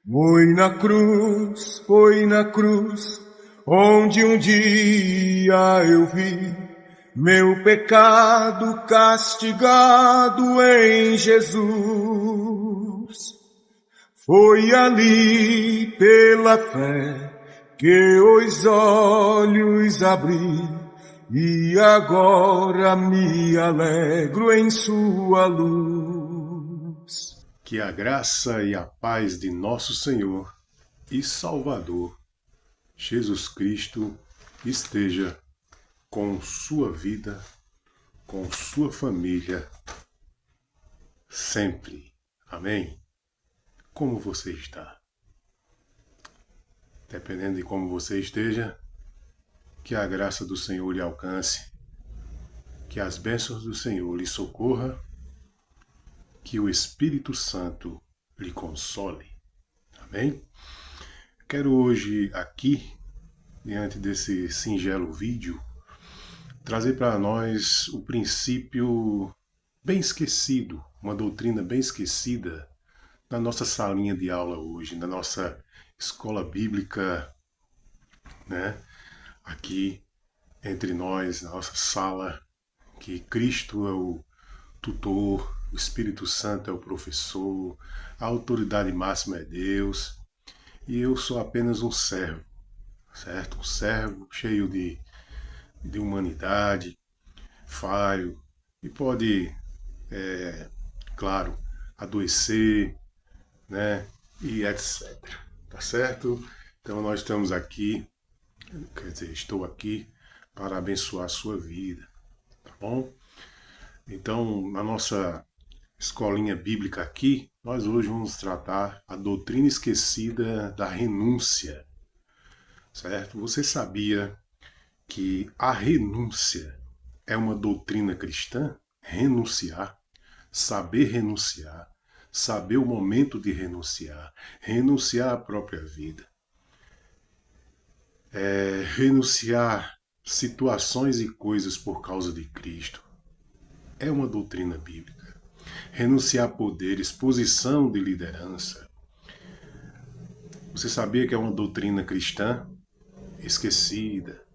Foi na cruz, onde um dia eu vi meu pecado castigado em Jesus. Foi ali pela fé que os olhos abri e agora me alegro em sua luz. Que a graça e a paz de nosso Senhor e Salvador, Jesus Cristo, esteja com sua vida, com sua família, sempre. Amém? Como você está? Dependendo de como você esteja, que a graça do Senhor lhe alcance, que as bênçãos do Senhor lhe socorra, que o Espírito Santo lhe console. Amém? Quero hoje aqui, diante desse singelo vídeo, trazer para nós o princípio bem esquecido, uma doutrina bem esquecida na nossa salinha de aula hoje, na nossa escola bíblica, né? Aqui entre nós, na nossa sala, que Cristo é o tutor, o Espírito Santo é o professor, a autoridade máxima é Deus, e eu sou apenas um servo, certo? Um servo cheio de humanidade, falho, e pode, claro, adoecer, né? E etc. Tá certo? Então nós estamos aqui, quer dizer, estou aqui para abençoar a sua vida, tá bom? Então, na nossa escolinha bíblica aqui, nós hoje vamos tratar a doutrina esquecida da renúncia, certo? Você sabia que a renúncia é uma doutrina cristã? Renunciar, saber o momento de renunciar, renunciar à própria vida, renunciar situações e coisas por causa de Cristo. É uma doutrina bíblica. Renunciar a poderes, posição de liderança. Você sabia que é uma doutrina cristã? Esquecida.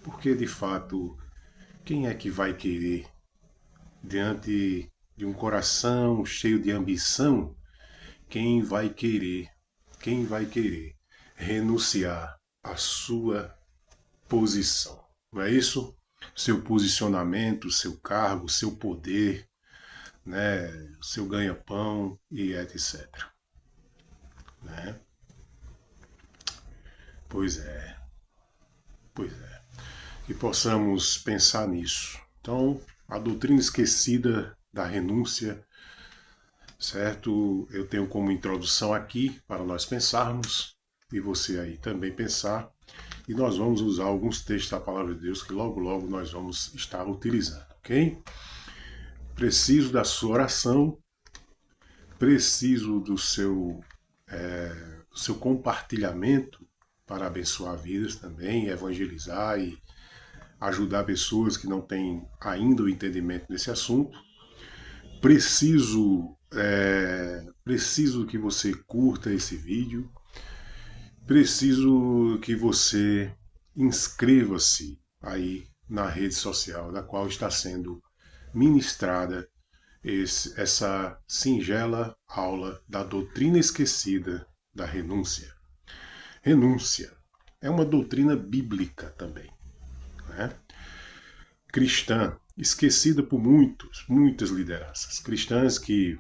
Porque, de fato, quem é que vai querer, diante de um coração cheio de ambição, quem vai querer renunciar à sua posição? Não é isso? Seu posicionamento, seu cargo, seu poder, né? Seu ganha-pão e etc. Né? Pois é, pois é. Que possamos pensar nisso. Então, a doutrina esquecida da renúncia, certo? Eu tenho como introdução aqui para nós pensarmos e você aí também pensar. E nós vamos usar alguns textos da palavra de Deus que logo logo nós vamos estar utilizando, ok? Preciso da sua oração, preciso do seu compartilhamento para abençoar vidas também, evangelizar e ajudar pessoas que não têm ainda o entendimento desse assunto. Preciso que você curta esse vídeo. Preciso que você inscreva-se aí na rede social da qual está sendo ministrada essa singela aula da doutrina esquecida da renúncia. Renúncia é uma doutrina bíblica também, né? Cristã, esquecida por muitas lideranças. Cristãos que,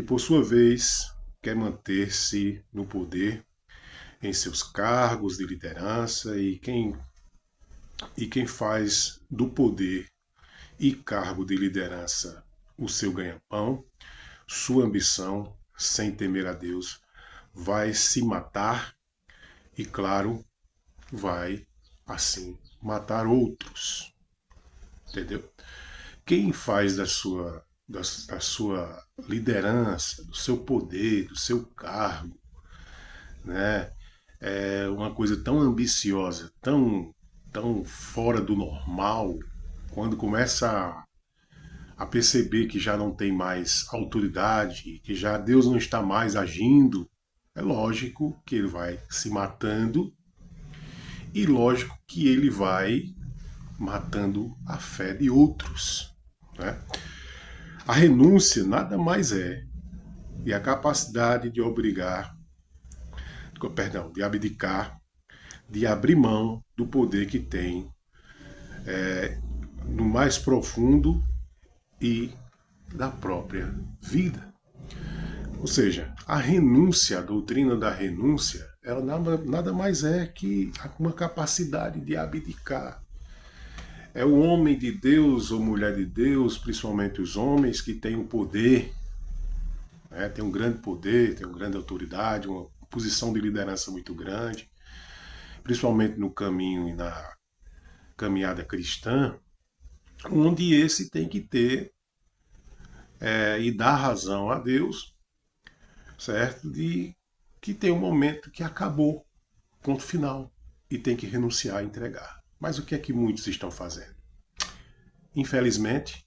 por sua vez, quer manter-se no poder em seus cargos de liderança e quem faz do poder e cargo de liderança o seu ganha-pão, sua ambição, sem temer a Deus, vai se matar e, claro, vai assim matar outros. Entendeu? Quem faz da sua liderança, do seu poder, do seu cargo, né, é uma coisa tão ambiciosa, tão fora do normal, quando começa a perceber que já não tem mais autoridade, que já Deus não está mais agindo, é lógico que ele vai se matando e lógico que ele vai matando a fé de outros, né? A renúncia nada mais é e a capacidade de de abdicar, de abrir mão do poder que tem no mais profundo e da própria vida. Ou seja, a renúncia, a doutrina da renúncia, ela nada mais é que uma capacidade de abdicar. É o homem de Deus ou mulher de Deus, principalmente os homens, que têm um poder, né, tem um grande poder, tem uma grande autoridade, uma posição de liderança muito grande, principalmente no caminho e na caminhada cristã, onde esse tem que ter e dar razão a Deus, certo? De que tem um momento que acabou, ponto final, e tem que renunciar a entregar. Mas o que é que muitos estão fazendo? Infelizmente,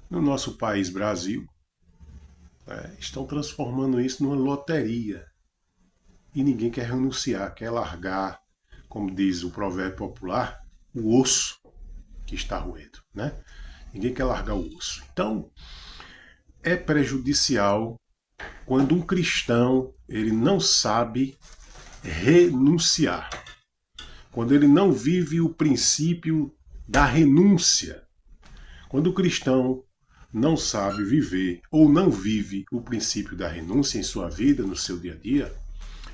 no nosso país, Brasil, estão transformando isso numa loteria. E ninguém quer renunciar, quer largar, como diz o provérbio popular, o osso que está roendo, né? Ninguém quer largar o osso. Então, é prejudicial quando um cristão ele não sabe renunciar. Quando ele não vive o princípio da renúncia. Quando o cristão não sabe viver ou não vive o princípio da renúncia em sua vida, no seu dia a dia,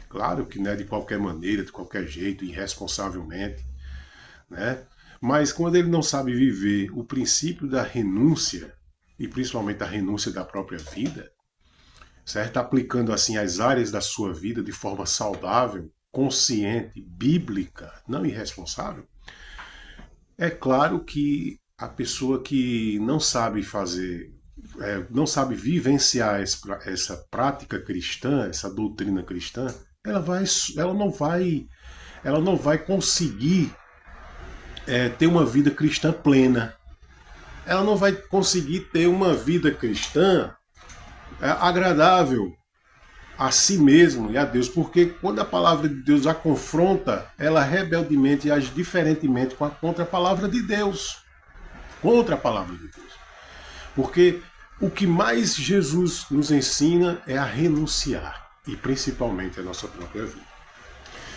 claro que não é de qualquer maneira, de qualquer jeito, irresponsavelmente, né? Mas quando ele não sabe viver o princípio da renúncia, e principalmente a renúncia da própria vida, certo? Aplicando assim as áreas da sua vida de forma saudável, consciente, bíblica, não irresponsável, é claro que a pessoa que não sabe fazer, não sabe vivenciar essa prática cristã, essa doutrina cristã, ela não vai conseguir ter uma vida cristã plena. Ela não vai conseguir ter uma vida cristã agradável a si mesmo e a Deus, porque quando a palavra de Deus a confronta, ela rebeldemente age diferentemente contra a palavra de Deus. Contra a palavra de Deus. Porque o que mais Jesus nos ensina é a renunciar, e principalmente a nossa própria vida.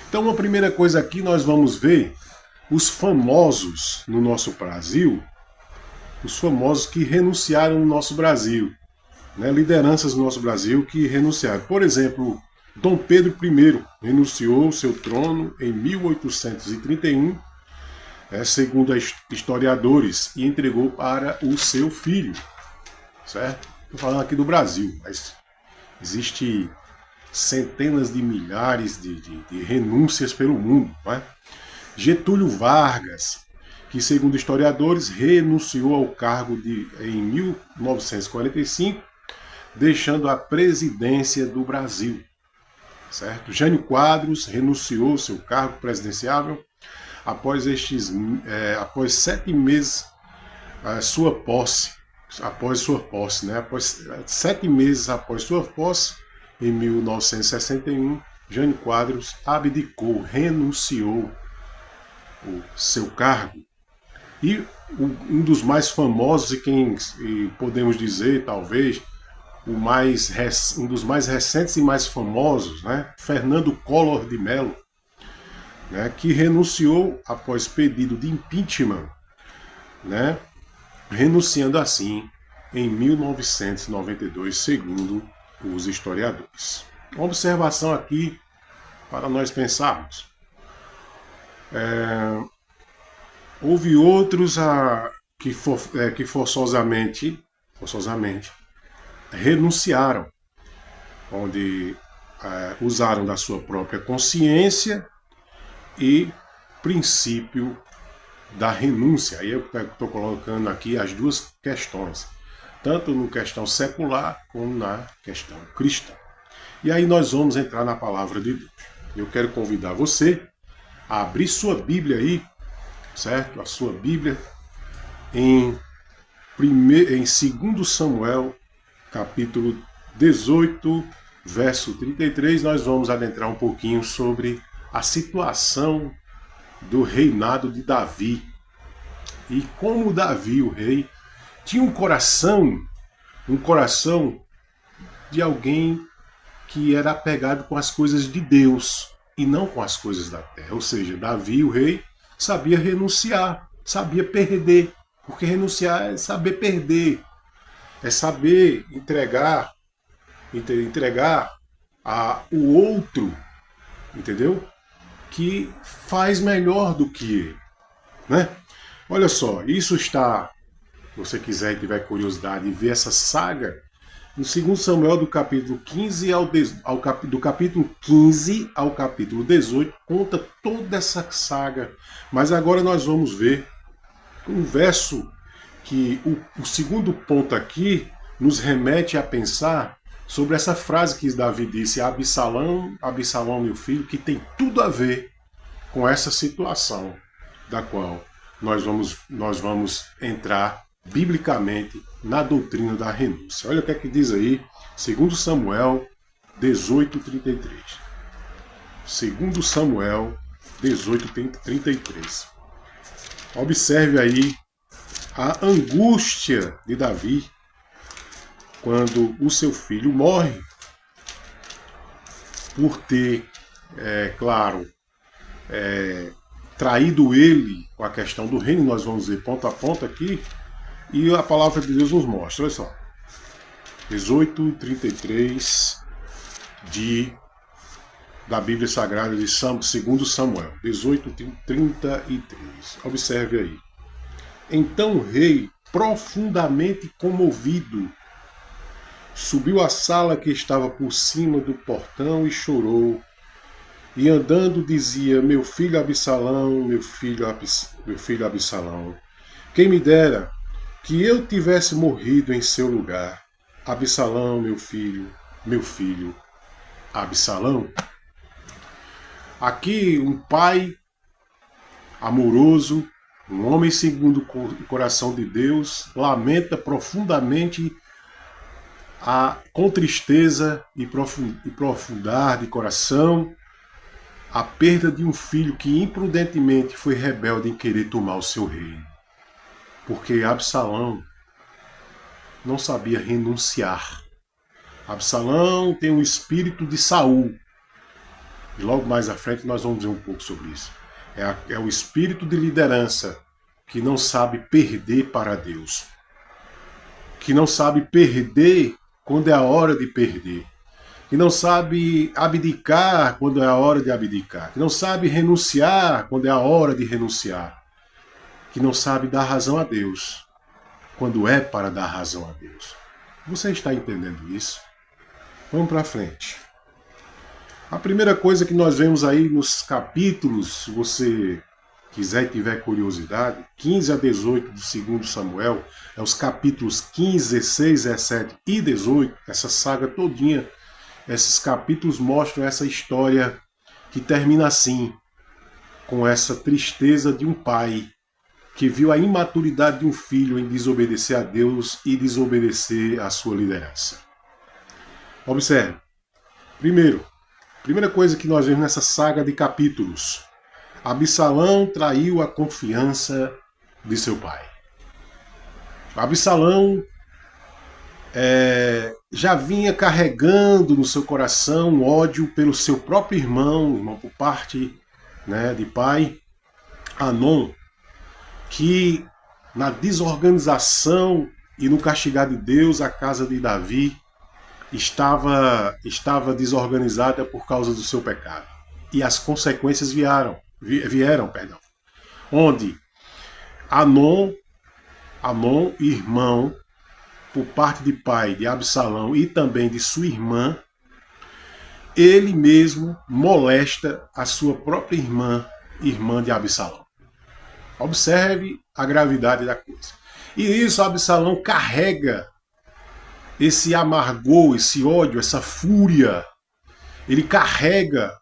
Então, uma primeira coisa aqui, nós vamos ver os famosos no nosso Brasil, os famosos que renunciaram no nosso Brasil, né, lideranças no nosso Brasil que renunciaram. Por exemplo, Dom Pedro I renunciou ao seu trono em 1831, segundo historiadores, e entregou para o seu filho. Certo? Estou falando aqui do Brasil, mas existe centenas de milhares de renúncias pelo mundo. Não é? Getúlio Vargas, que segundo historiadores renunciou ao cargo em 1945, deixando a presidência do Brasil. Certo? Jânio Quadros renunciou ao seu cargo presidenciável após 7 meses após sua posse, né? Após 7 meses após sua posse, em 1961, Jânio Quadros abdicou, renunciou o seu cargo. E um dos mais famosos e podemos dizer, talvez, um dos mais recentes e mais famosos, né? Fernando Collor de Mello, né? Que renunciou após pedido de impeachment, né? Renunciando assim em 1992, segundo os historiadores. Uma observação aqui para nós pensarmos. Houve outros que forçosamente renunciaram, onde usaram da sua própria consciência e princípio da renúncia. Aí eu estou colocando aqui as duas questões, tanto na questão secular como na questão cristã. E aí nós vamos entrar na palavra de Deus. Eu quero convidar você a abrir sua Bíblia aí, certo? A sua Bíblia em em 2 Samuel, capítulo 18, verso 33, nós vamos adentrar um pouquinho sobre a situação do reinado de Davi. E como Davi, o rei, tinha um coração de alguém que era apegado com as coisas de Deus e não com as coisas da terra. Ou seja, Davi, o rei, sabia renunciar, sabia perder. Porque renunciar é saber perder, é saber entregar o outro, entendeu? Que faz melhor do que ele, né? Olha só, isso está, se você quiser e tiver curiosidade de ver essa saga, no 2 Samuel do capítulo 15 do capítulo 15 ao capítulo 18, conta toda essa saga. Mas agora nós vamos ver um verso que o segundo ponto aqui nos remete a pensar sobre essa frase que Davi disse a Absalão, Absalão, meu filho, que tem tudo a ver com essa situação da qual nós vamos entrar biblicamente na doutrina da renúncia. Olha o que é que diz aí, 2 Samuel 18:33. 2 Samuel 18:33. Observe aí a angústia de Davi quando o seu filho morre por ter, traído ele com a questão do reino. Nós vamos ver ponto a ponto aqui, e a palavra de Deus nos mostra, olha só, 18:33 da Bíblia Sagrada de 2 Samuel, 18:33. Observe aí. Então o rei, profundamente comovido, subiu à sala que estava por cima do portão e chorou. E andando dizia: meu filho Absalão, meu filho Absalão, quem me dera que eu tivesse morrido em seu lugar. Absalão, meu filho Absalão. Aqui um pai amoroso, um homem segundo o coração de Deus, lamenta profundamente, com tristeza e profundar de coração, a perda de um filho que imprudentemente foi rebelde em querer tomar o seu reino. Porque Absalão não sabia renunciar. Absalão tem um espírito de Saul. E logo mais à frente nós vamos ver um pouco sobre isso. É o espírito de liderança que não sabe perder para Deus. Que não sabe perder quando é a hora de perder. Que não sabe abdicar quando é a hora de abdicar. Que não sabe renunciar quando é a hora de renunciar. Que não sabe dar razão a Deus quando é para dar razão a Deus. Você está entendendo isso? Vamos para frente. A primeira coisa que nós vemos aí nos capítulos, se você quiser e tiver curiosidade, 15 a 18 do 2 Samuel, é os capítulos 15, 16, 17 e 18, essa saga todinha, esses capítulos mostram essa história que termina assim, com essa tristeza de um pai que viu a imaturidade de um filho em desobedecer a Deus e desobedecer à sua liderança. Observe. Primeira coisa que nós vemos nessa saga de capítulos: Absalão traiu a confiança de seu pai. Absalão já vinha carregando no seu coração ódio pelo seu próprio irmão por parte, de pai, Anom, que na desorganização e no castigar de Deus a casa de Davi estava desorganizada por causa do seu pecado. E as consequências vieram, onde Anom, irmão, por parte de pai de Absalão e também de sua irmã, ele mesmo molesta a sua própria irmã de Absalão. Observe a gravidade da coisa. E isso Absalão carrega esse amargor, esse ódio, essa fúria. Ele carrega,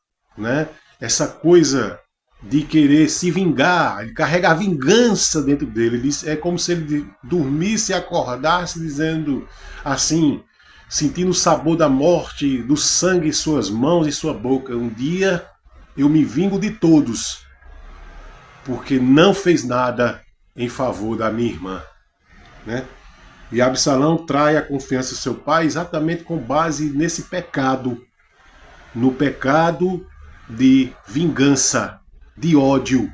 essa coisa de querer se vingar, ele carrega a vingança dentro dele. É como se ele dormisse e acordasse dizendo assim, sentindo o sabor da morte, do sangue em suas mãos e sua boca. Um dia eu me vingo de todos, porque não fez nada em favor da minha irmã, né? E Absalão trai a confiança do seu pai exatamente com base nesse pecado, no pecado de vingança, de ódio,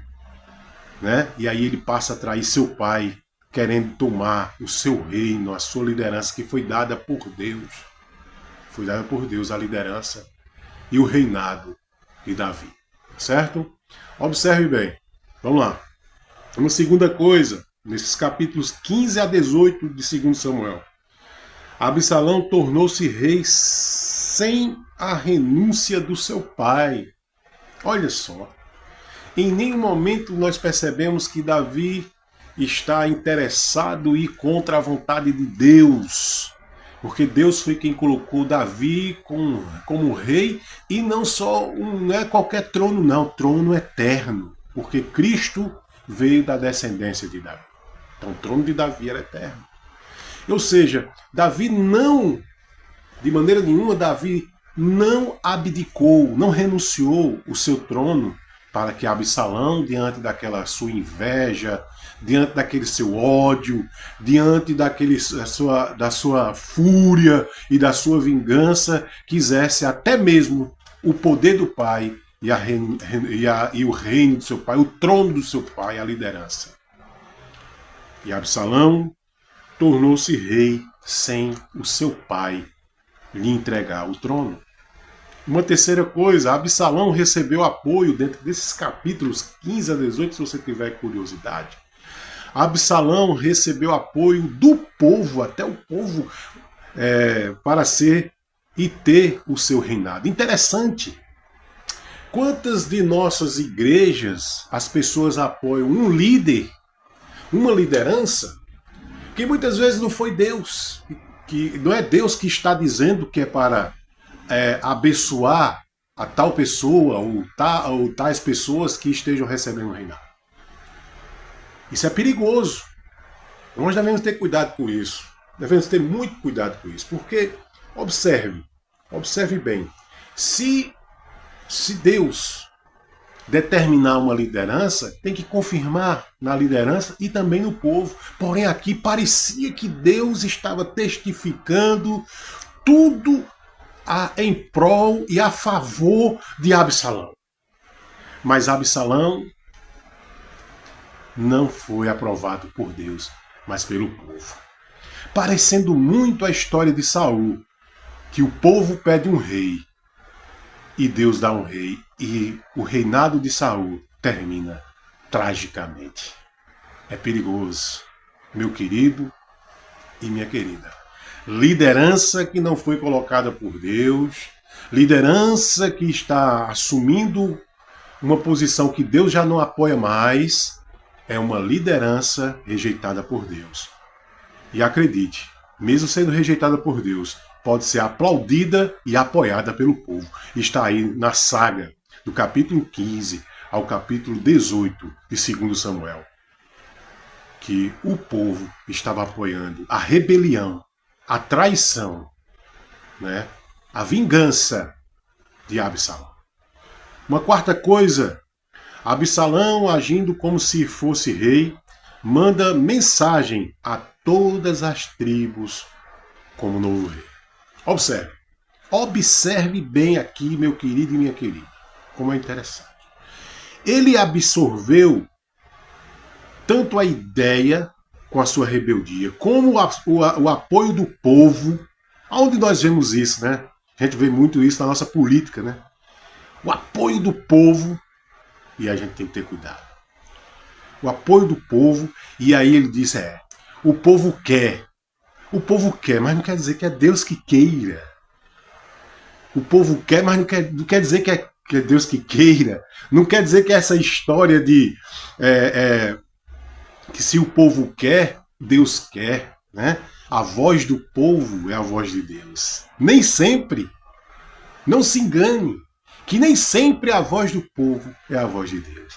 né? E aí ele passa a trair seu pai, querendo tomar o seu reino, a sua liderança que foi dada por Deus. Foi dada por Deus a liderança e o reinado de Davi, certo? Observe bem. Vamos lá. Uma segunda coisa, nesses capítulos 15 a 18 de 2 Samuel. Absalão tornou-se rei sem a renúncia do seu pai. Olha só. Em nenhum momento nós percebemos que Davi está interessado e ir contra a vontade de Deus. Porque Deus foi quem colocou Davi como rei, e não só não é qualquer trono, não, trono eterno. Porque Cristo veio da descendência de Davi. Então o trono de Davi era eterno. Ou seja, Davi não, de maneira nenhuma, Davi não abdicou, não renunciou o seu trono para que Absalão, diante daquela sua inveja, diante daquele seu ódio, diante da sua fúria e da sua vingança, quisesse até mesmo o poder do pai e o reino do seu pai, o trono do seu pai, a liderança. E Absalão tornou-se rei sem o seu pai lhe entregar o trono. Uma terceira coisa, Absalão recebeu apoio dentro desses capítulos 15 a 18, se você tiver curiosidade. Absalão recebeu apoio do povo, até o povo, para ser e ter o seu reinado. Interessante. Quantas de nossas igrejas as pessoas apoiam um líder, uma liderança, que muitas vezes não foi Deus, que não é Deus que está dizendo que é para abençoar a tal pessoa ou tais pessoas que estejam recebendo o reinado. Isso é perigoso. Nós devemos ter cuidado com isso. Devemos ter muito cuidado com isso. Porque, observe bem, se Deus determinar uma liderança, tem que confirmar na liderança e também no povo. Porém, aqui parecia que Deus estava testificando tudo em prol e a favor de Absalão. Mas Absalão não foi aprovado por Deus, mas pelo povo. Parecendo muito a história de Saul, que o povo pede um rei e Deus dá um rei, e o reinado de Saul termina tragicamente. É perigoso, meu querido e minha querida. Liderança que não foi colocada por Deus, liderança que está assumindo uma posição que Deus já não apoia mais, é uma liderança rejeitada por Deus. E acredite, mesmo sendo rejeitada por Deus, pode ser aplaudida e apoiada pelo povo. Está aí na saga do capítulo 15 ao capítulo 18 de 2 Samuel, que o povo estava apoiando a rebelião, a traição, né? A vingança de Absalão. Uma quarta coisa, Absalão, agindo como se fosse rei, manda mensagem a todas as tribos como novo rei. Observe bem aqui, meu querido e minha querida, como é interessante. Ele absorveu tanto a ideia com a sua rebeldia, como o apoio do povo. Onde nós vemos isso, né? A gente vê muito isso na nossa política, né? O apoio do povo, e a gente tem que ter cuidado. O apoio do povo, e aí ele disse, o povo quer, mas não quer dizer que é Deus que queira. O povo quer, mas não quer dizer que é Deus que queira. Não quer dizer que essa história de que se o povo quer, Deus quer, né? A voz do povo é a voz de Deus. Nem sempre. Não se engane. que nem sempre a voz do povo é a voz de Deus.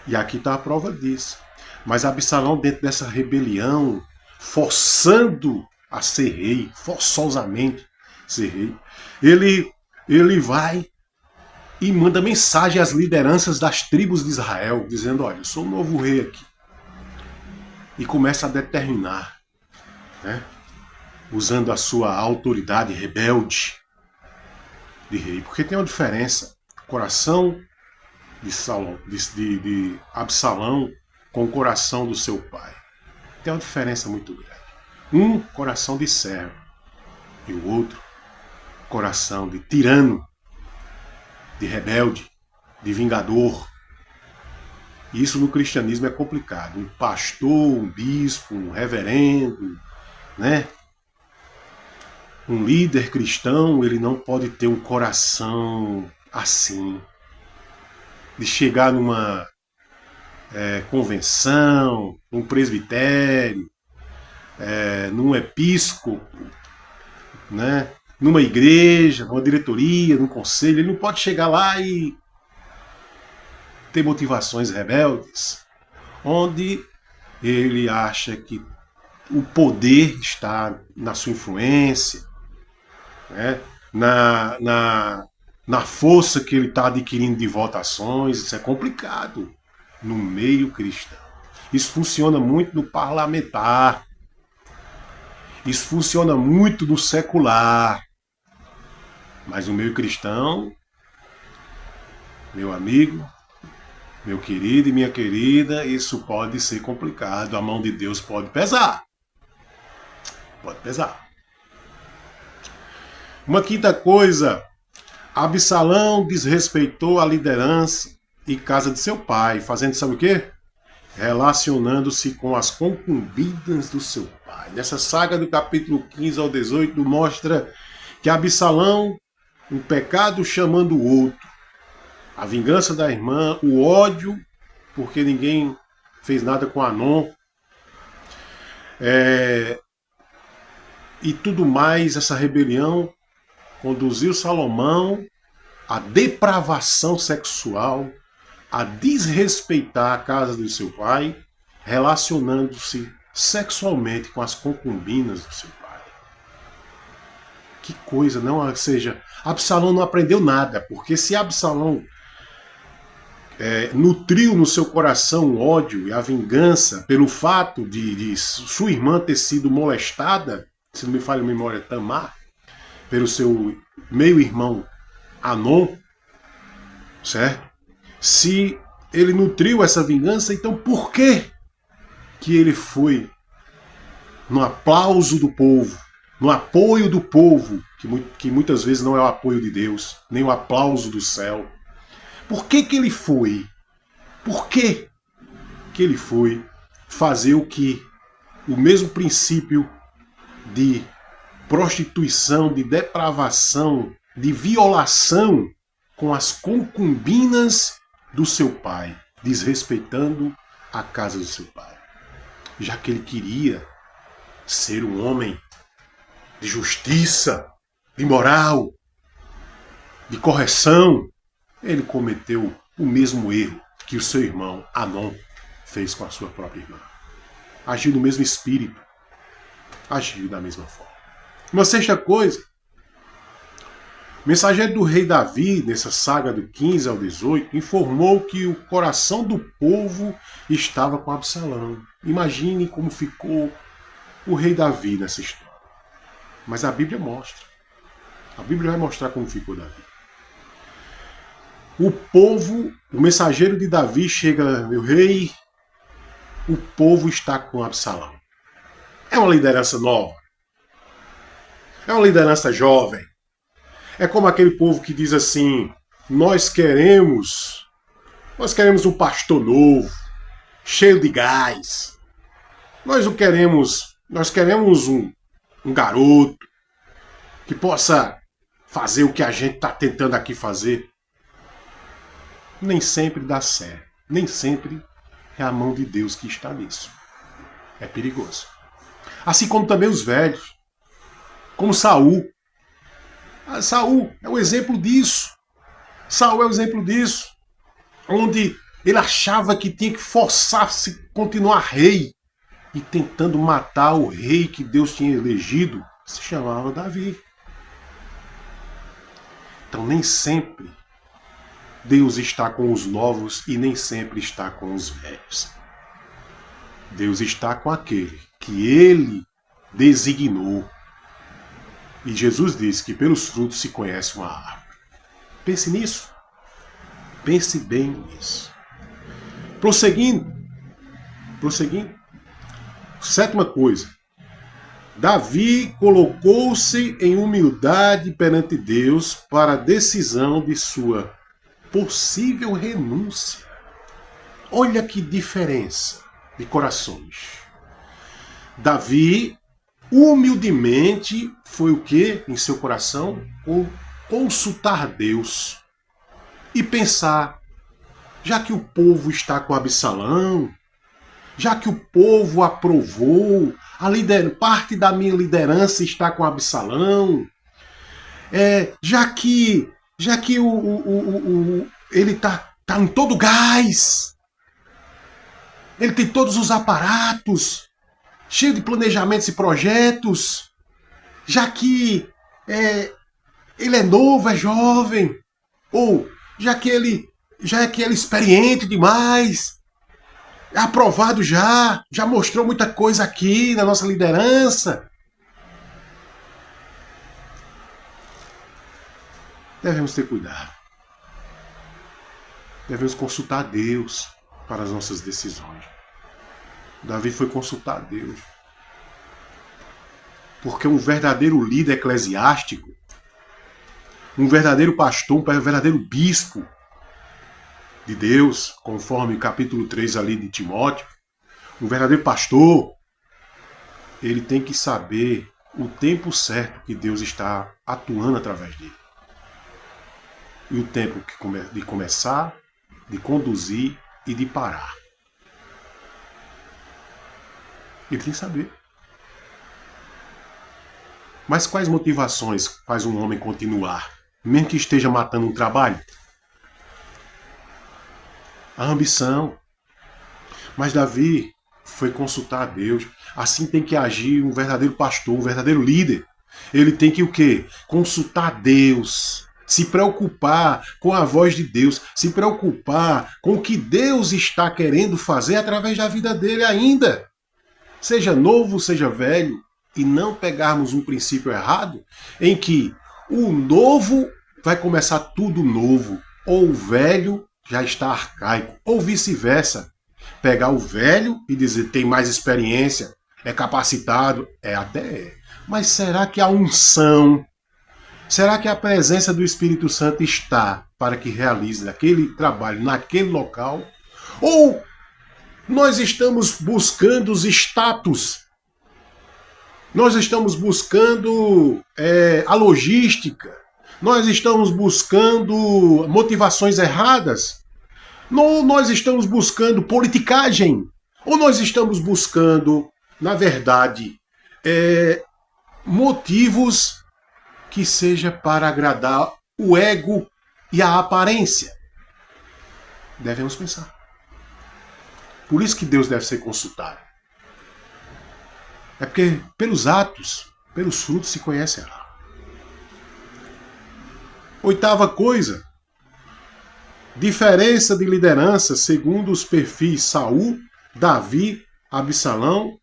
E aqui está a prova disso. Mas Absalão, dentro dessa rebelião, forçando a ser rei, forçosamente ser rei, ele vai e manda mensagem às lideranças das tribos de Israel, dizendo: olha, eu sou o novo rei aqui. E começa a determinar, né, usando a sua autoridade rebelde de rei. Porque tem uma diferença. O coração de Absalão com o coração do seu pai. Tem uma diferença muito grande. Um, coração de servo. E o outro, coração de tirano, de rebelde, de vingador. E isso no cristianismo é complicado. Um pastor, um bispo, um reverendo, né? Um líder cristão, ele não pode ter um coração assim, de chegar numa convenção, num presbitério, num episcopo, né? Numa igreja, numa diretoria, num conselho. Ele não pode chegar lá e ter motivações rebeldes, onde ele acha que o poder está na sua influência, né? na força que ele está adquirindo de votações. Isso é complicado no meio cristão. Isso funciona muito no parlamentar. Isso funciona muito no secular. Mas no meio cristão, meu amigo, meu querido e minha querida, isso pode ser complicado. A mão de Deus pode pesar. Pode pesar. Uma quinta coisa, Absalão desrespeitou a liderança e casa de seu pai, fazendo sabe o quê? Relacionando-se com as concubinas do seu pai. Nessa saga do capítulo 15 ao 18 mostra que Absalão, um pecado chamando o outro, a vingança da irmã, o ódio, porque ninguém fez nada com Anon, e tudo mais, essa rebelião conduziu Salomão à depravação sexual, a desrespeitar a casa do seu pai, relacionando-se sexualmente com as concubinas do seu pai. Que coisa, não? Ou seja, Absalão não aprendeu nada, porque se Absalão nutriu no seu coração o ódio e a vingança pelo fato de sua irmã ter sido molestada, se não me falha a memória, Tamar, pelo seu meio-irmão Anon, certo? Se ele nutriu essa vingança, então por que ele foi no aplauso do povo, no apoio do povo, que muitas vezes não é o apoio de Deus, nem o aplauso do céu? Por que ele foi? Por que ele foi fazer o mesmo princípio de prostituição, de depravação, de violação com as concubinas do seu pai, desrespeitando a casa do seu pai? Já que ele queria ser um homem de justiça, de moral, de correção, ele cometeu o mesmo erro que o seu irmão Anon fez com a sua própria irmã. Agiu no mesmo espírito, agiu da mesma forma. Uma sexta coisa, o mensageiro do rei Davi, nessa saga do 15 ao 18, informou que o coração do povo estava com Absalão. Imagine como ficou o rei Davi nessa história. Mas a Bíblia mostra. A Bíblia vai mostrar como ficou Davi. O povo, o mensageiro de Davi chega, meu rei, o povo está com Absalão. É uma liderança nova. É uma liderança jovem. É como aquele povo que diz assim: nós queremos um pastor novo, cheio de gás. Nós queremos um garoto que possa fazer o que a gente está tentando aqui fazer. Nem sempre dá certo. Nem sempre é a mão de Deus que está nisso. É perigoso. Assim como também os velhos. Como Saul. Saul é um exemplo disso. Saul é o exemplo disso, onde ele achava que tinha que forçar-se a continuar rei e tentando matar o rei que Deus tinha elegido, se chamava Davi. Então nem sempre Deus está com os novos e nem sempre está com os velhos. Deus está com aquele que ele designou. E Jesus disse que pelos frutos se conhece uma árvore. Pense nisso. Pense bem nisso. Prosseguindo. Sétima coisa. Davi colocou-se em humildade perante Deus para a decisão de sua possível renúncia. Olha que diferença de corações. Davi humildemente foi o que em seu coração? Consultar Deus e pensar, já que o povo está com Absalão, já que o povo aprovou, parte da minha liderança está com Absalão, já que ele está em todo gás, ele tem todos os aparatos, cheio de planejamentos e projetos, já que ele é novo, é jovem, ou já que ele é experiente demais, é aprovado já mostrou muita coisa aqui na nossa liderança. Devemos ter cuidado. Devemos consultar Deus para as nossas decisões. Davi foi consultar Deus. Porque um verdadeiro líder eclesiástico, um verdadeiro pastor, um verdadeiro bispo de Deus, conforme o capítulo 3 ali de Timóteo, um verdadeiro pastor, ele tem que saber o tempo certo que Deus está atuando através dele. E o tempo de começar, de conduzir e de parar. Ele tem que saber. Mas quais motivações faz um homem continuar, mesmo que esteja matando um trabalho? A ambição. Mas Davi foi consultar a Deus. Assim tem que agir um verdadeiro pastor, um verdadeiro líder. Ele tem que o quê? Consultar Deus. Se preocupar com a voz de Deus. Se preocupar com o que Deus está querendo fazer através da vida dele ainda. Seja novo, seja velho. E não pegarmos um princípio errado em que o novo vai começar tudo novo. Ou o velho já está arcaico, ou vice-versa. Pegar o velho e dizer tem mais experiência, é capacitado, mas será que a unção, será que a presença do Espírito Santo está para que realize aquele trabalho naquele local? Ou nós estamos buscando os status, nós estamos buscando a logística, nós estamos buscando motivações erradas? Ou nós estamos buscando politicagem? Ou nós estamos buscando, na verdade, motivos que seja para agradar o ego e a aparência? Devemos pensar. Por isso que Deus deve ser consultado. É porque pelos atos, pelos frutos se conhece ela. Oitava coisa. Diferença de liderança segundo os perfis Saul, Davi, Absalão.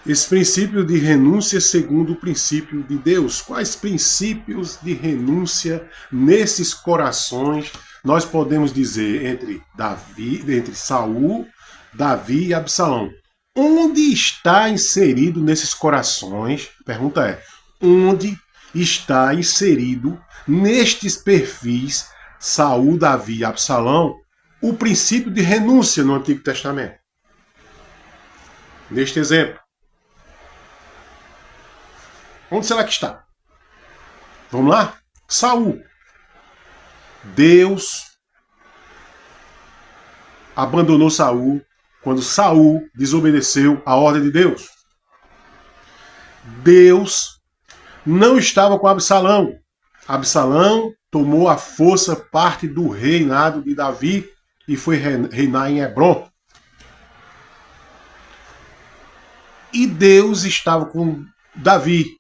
Esse princípio de renúncia segundo o princípio de Deus. Quais princípios de renúncia nesses corações nós podemos dizer entre Saul, Davi e Absalão? Onde está inserido nesses corações? A pergunta é: onde está inserido nestes perfis Saul, Davi e Absalão o princípio de renúncia no Antigo Testamento? Neste exemplo. Onde será que está? Vamos lá? Saul. Deus abandonou Saul quando Saul desobedeceu a ordem de Deus. Deus não estava com Absalão Absalão tomou à força parte do reinado de Davi e foi reinar em Hebrom. E Deus estava com Davi,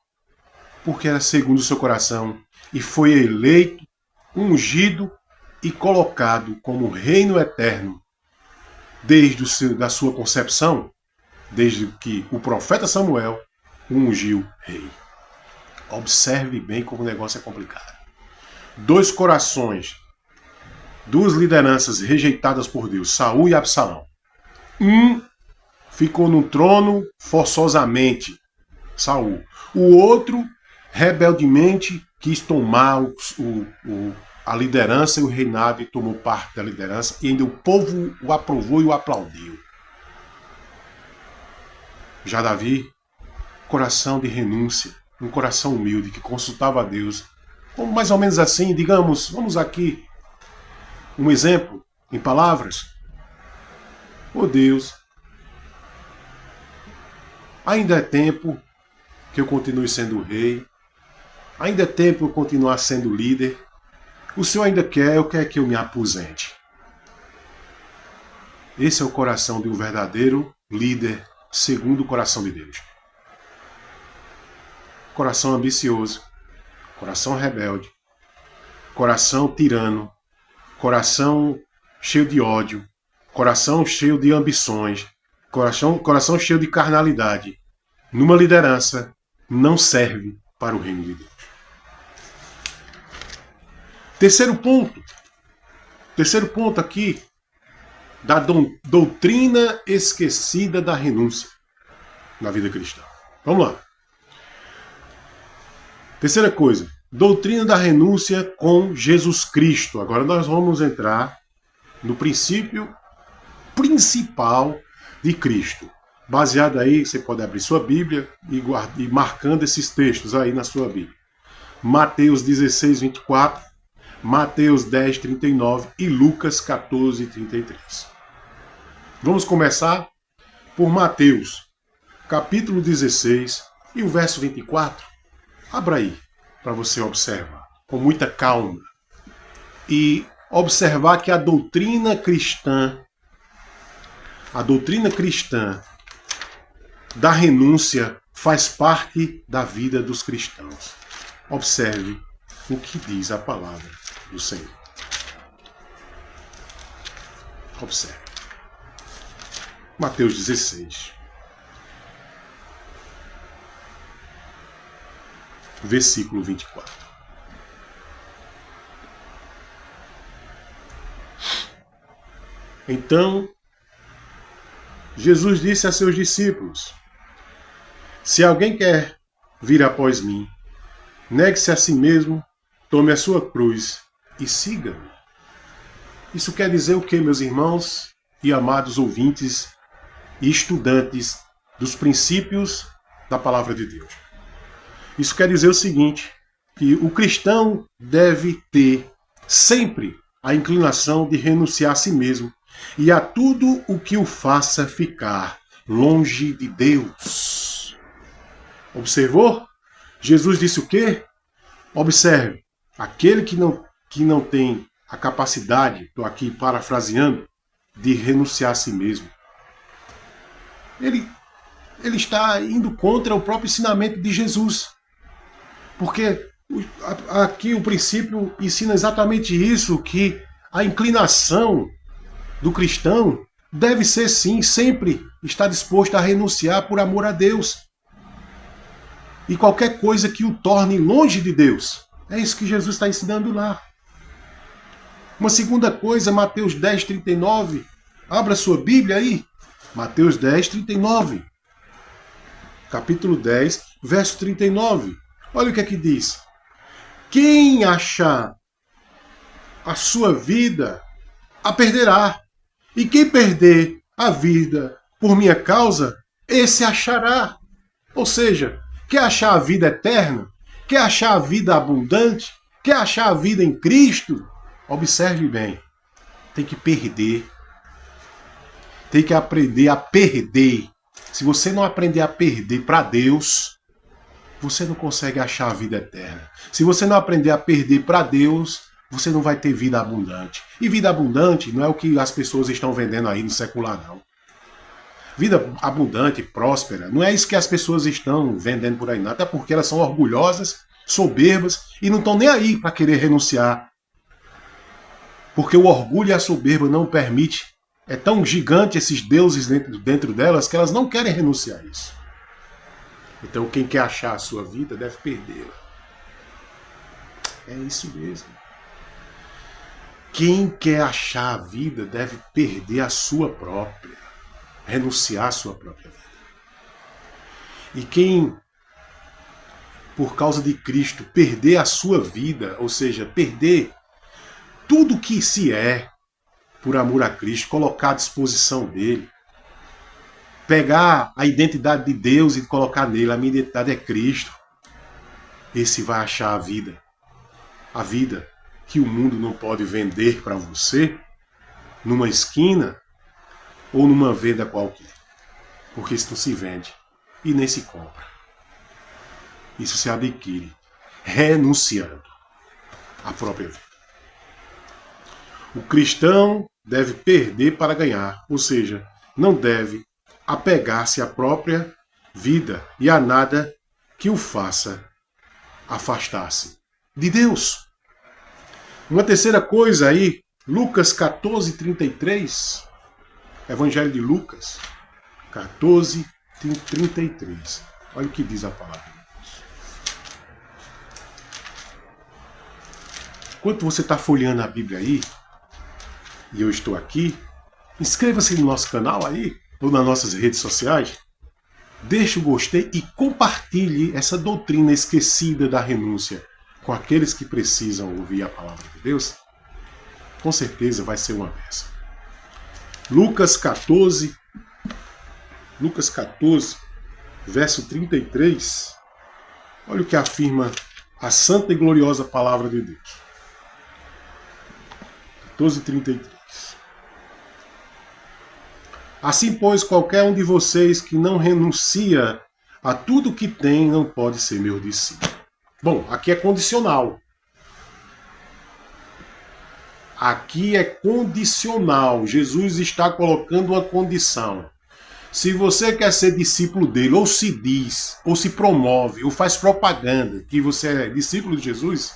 porque era segundo o seu coração, e foi eleito, ungido e colocado como reino eterno desde da sua concepção, desde que o profeta Samuel o ungiu rei. Observe bem como o negócio é complicado. Dois corações, duas lideranças rejeitadas por Deus, Saul e Absalão. Um ficou no trono forçosamente, Saul. O outro, rebeldemente, quis tomar a liderança e o reinado e tomou parte da liderança, e ainda o povo o aprovou e o aplaudiu. Já Davi, coração de renúncia, um coração humilde que consultava a Deus, como mais ou menos assim, digamos, vamos aqui, um exemplo em palavras. Oh Deus, ainda é tempo que eu continue sendo rei, ainda é tempo eu continuar sendo líder. O Senhor ainda quer que eu me aposente. Esse é o coração de um verdadeiro líder segundo o coração de Deus. Coração ambicioso, coração rebelde, coração tirano, coração cheio de ódio, coração cheio de ambições, coração cheio de carnalidade, numa liderança, não serve para o reino de Deus. Terceiro ponto aqui, da doutrina esquecida da renúncia na vida cristã. Vamos lá. Terceira coisa, doutrina da renúncia com Jesus Cristo. Agora nós vamos entrar no princípio principal de Cristo. Baseado aí, você pode abrir sua Bíblia e marcando esses textos aí na sua Bíblia. Mateus 16, 24, Mateus 10, 39 e Lucas 14, 33. Vamos começar por Mateus, capítulo 16 e o verso 24. Abra aí, para você observar, com muita calma. E observar que a doutrina cristã da renúncia faz parte da vida dos cristãos. Observe o que diz a palavra do Senhor. Observe. Mateus 16. Versículo 24. Então, Jesus disse a seus discípulos: se alguém quer vir após mim, negue-se a si mesmo, tome a sua cruz e siga-me. Isso quer dizer o que, meus irmãos e amados ouvintes e estudantes dos princípios da palavra de Deus? Isso quer dizer o seguinte, que o cristão deve ter sempre a inclinação de renunciar a si mesmo e a tudo o que o faça ficar longe de Deus. Observou? Jesus disse o quê? Observe, aquele que não tem a capacidade, estou aqui parafraseando, de renunciar a si mesmo, ele está indo contra o próprio ensinamento de Jesus. Porque aqui o princípio ensina exatamente isso, que a inclinação do cristão deve ser, sim, sempre estar disposto a renunciar por amor a Deus. E qualquer coisa que o torne longe de Deus. É isso que Jesus está ensinando lá. Uma segunda coisa, Mateus 10, 39. Abra sua Bíblia aí. Mateus 10, 39. Capítulo 10, verso 39. Olha o que é que diz. Quem achar a sua vida, a perderá. E quem perder a vida por minha causa, esse achará. Ou seja, quer achar a vida eterna? Quer achar a vida abundante? Quer achar a vida em Cristo? Observe bem. Tem que perder. Tem que aprender a perder. Se você não aprender a perder para Deus, você não consegue achar a vida eterna. Se você não aprender a perder para Deus, você não vai ter vida abundante. E vida abundante não é o que as pessoas estão vendendo aí no secular, não. Vida abundante, próspera, não é isso que as pessoas estão vendendo por aí, não. Até porque elas são orgulhosas, soberbas e não estão nem aí para querer renunciar. Porque o orgulho e a soberba não permite. É tão gigante esses deuses dentro delas que elas não querem renunciar a isso. Então quem quer achar a sua vida deve perdê-la. É isso mesmo. Quem quer achar a vida deve perder a sua própria. Renunciar à sua própria vida. E quem, por causa de Cristo, perder a sua vida, ou seja, perder tudo que se é, por amor a Cristo, colocar à disposição dele, pegar a identidade de Deus e colocar nele, a minha identidade é Cristo, esse vai achar a vida que o mundo não pode vender para você, numa esquina ou numa venda qualquer, porque isso não se vende e nem se compra. Isso se adquire renunciando à própria vida. O cristão deve perder para ganhar, ou seja, não deve apegar-se à própria vida e a nada que o faça afastar-se de Deus. Uma terceira coisa aí, Lucas 14:33, Evangelho de Lucas 14:33. Olha o que diz a palavra de Deus. Enquanto você está folheando a Bíblia aí, e eu estou aqui, inscreva-se no nosso canal aí, ou nas nossas redes sociais, deixe o gostei e compartilhe essa doutrina esquecida da renúncia com aqueles que precisam ouvir a palavra de Deus. Com certeza vai ser uma bênção. Lucas 14, verso 33, olha o que afirma a santa e gloriosa palavra de Deus. 14:33. Assim, pois, qualquer um de vocês que não renuncia a tudo que tem não pode ser meu discípulo. Bom, aqui é condicional. Aqui é condicional. Jesus está colocando uma condição. Se você quer ser discípulo dele, ou se diz, ou se promove, ou faz propaganda que você é discípulo de Jesus,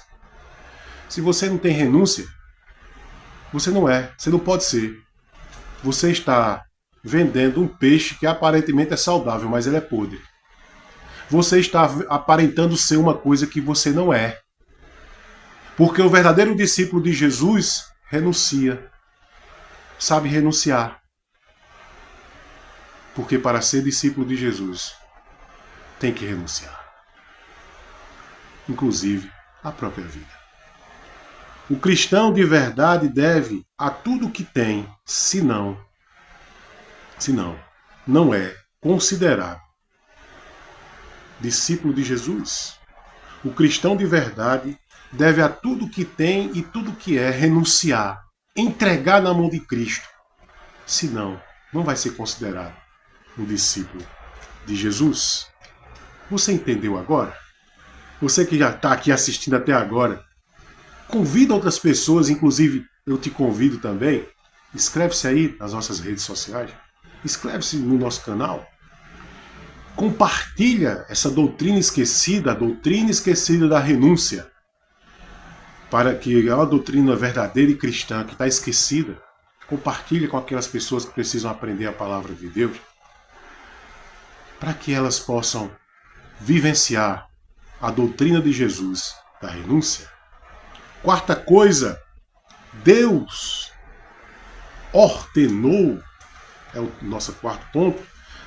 se você não tem renúncia, você não é, você não pode ser. Você está vendendo um peixe que aparentemente é saudável, mas ele é podre. Você está aparentando ser uma coisa que você não é. Porque o verdadeiro discípulo de Jesus renuncia. Sabe renunciar. Porque para ser discípulo de Jesus, tem que renunciar. Inclusive, a própria vida. O cristão de verdade deve a tudo que tem, senão não é considerado discípulo de Jesus. O cristão de verdade deve a tudo que tem e tudo que é renunciar, entregar na mão de Cristo. Senão, não vai ser considerado um discípulo de Jesus. Você entendeu agora? Você que já está aqui assistindo até agora, convida outras pessoas, inclusive eu te convido também. Inscreve-se aí nas nossas redes sociais. Inscreve-se no nosso canal. Compartilha essa doutrina esquecida, a doutrina esquecida da renúncia. Para que é uma doutrina verdadeira e cristã que está esquecida. Compartilha com aquelas pessoas que precisam aprender a palavra de Deus. Para que elas possam vivenciar a doutrina de Jesus da renúncia. Quarta coisa, Deus ordenou, é o nosso quarto ponto,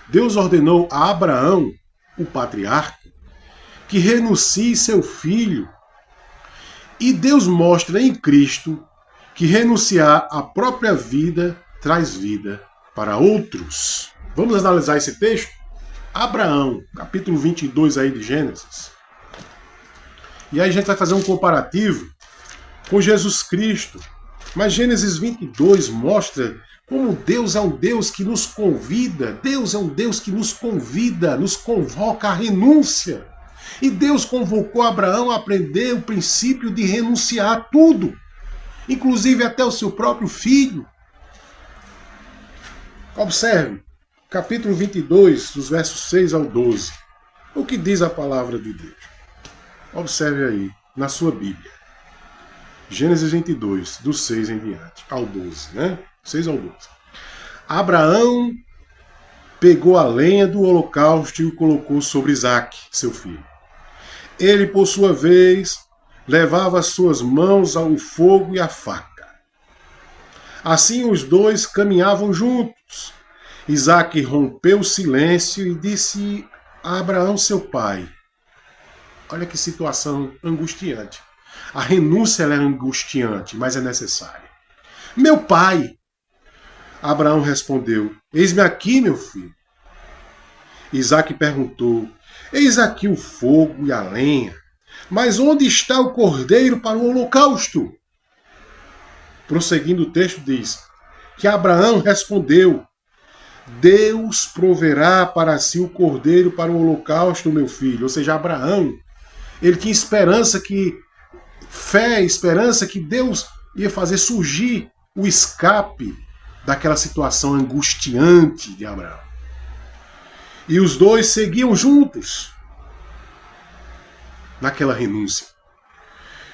Deus ordenou a Abraão, o patriarca, que renuncie seu filho. E Deus mostra em Cristo que renunciar à própria vida traz vida para outros. Vamos analisar esse texto? Abraão, capítulo 22 aí de Gênesis. E aí a gente vai fazer um comparativo com Jesus Cristo. Mas Gênesis 22 mostra como Deus é um Deus que nos convida. Deus é um Deus que nos convida, nos convoca à renúncia. E Deus convocou Abraão a aprender o princípio de renunciar a tudo, inclusive até o seu próprio filho. Observe, capítulo 22, dos versos 6 ao 12. O que diz a palavra de Deus? Observe aí, na sua Bíblia. Gênesis 22, do 6 em diante, ao 12, né? 6 ao 12. Abraão pegou a lenha do holocausto e o colocou sobre Isaque, seu filho. Ele, por sua vez, levava as suas mãos ao fogo e à faca. Assim os dois caminhavam juntos. Isaque rompeu o silêncio e disse a Abraão, seu pai. Olha que situação angustiante. A renúncia ela é angustiante, mas é necessária. Meu pai. Abraão respondeu, eis-me aqui, meu filho. Isaque perguntou, eis aqui o fogo e a lenha, mas onde está o cordeiro para o holocausto? Prosseguindo o texto diz, que Abraão respondeu, Deus proverá para si o cordeiro para o holocausto, meu filho. Ou seja, Abraão, ele tinha esperança que Deus ia fazer surgir o escape daquela situação angustiante de Abraão. E os dois seguiam juntos naquela renúncia.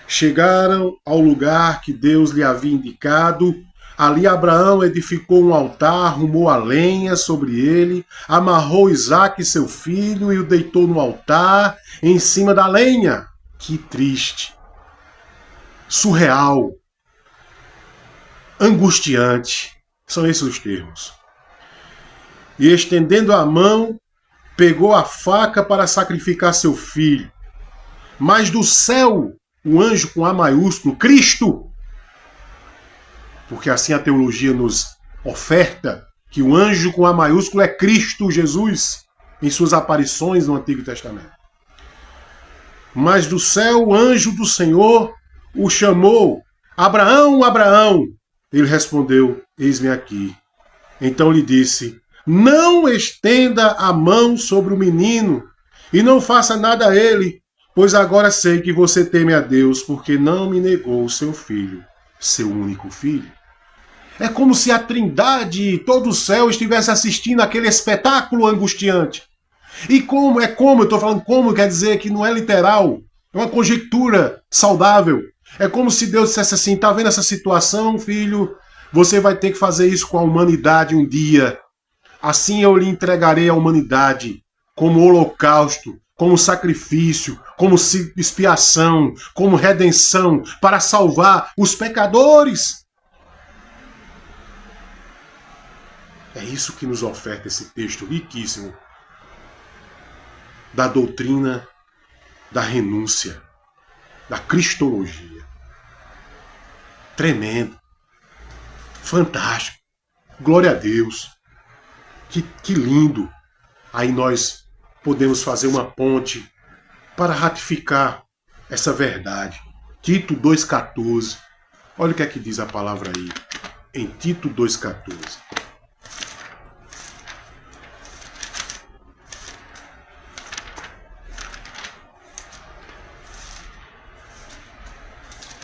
Chegaram ao lugar que Deus lhe havia indicado. Ali Abraão edificou um altar, arrumou a lenha sobre ele, amarrou Isaque, seu filho, e o deitou no altar, em cima da lenha. Que triste, surreal, angustiante. São esses os termos. E estendendo a mão, pegou a faca para sacrificar seu filho. Mas do céu, o anjo com A maiúsculo, Cristo, porque assim a teologia nos oferta, que o anjo com A maiúsculo é Cristo Jesus, em suas aparições no Antigo Testamento. Mas do céu, o anjo do Senhor o chamou, Abraão, Abraão. Ele respondeu, eis-me aqui. Então lhe disse, não estenda a mão sobre o menino e não faça nada a ele, pois agora sei que você teme a Deus, porque não me negou o seu filho, seu único filho. É como se a Trindade e todo o céu estivesse assistindo aquele espetáculo angustiante. E eu estou falando como, quer dizer que não é literal, é uma conjectura saudável. É como se Deus dissesse assim, tá vendo essa situação, filho? Você vai ter que fazer isso com a humanidade um dia. Assim eu lhe entregarei a humanidade como holocausto, como sacrifício, como expiação, como redenção, para salvar os pecadores. É isso que nos oferta esse texto riquíssimo da doutrina da renúncia, da cristologia. Tremendo. Fantástico. Glória a Deus. Que lindo. Aí nós podemos fazer uma ponte para ratificar essa verdade. Tito 2,14. Olha o que é que diz a palavra aí. Em Tito 2,14.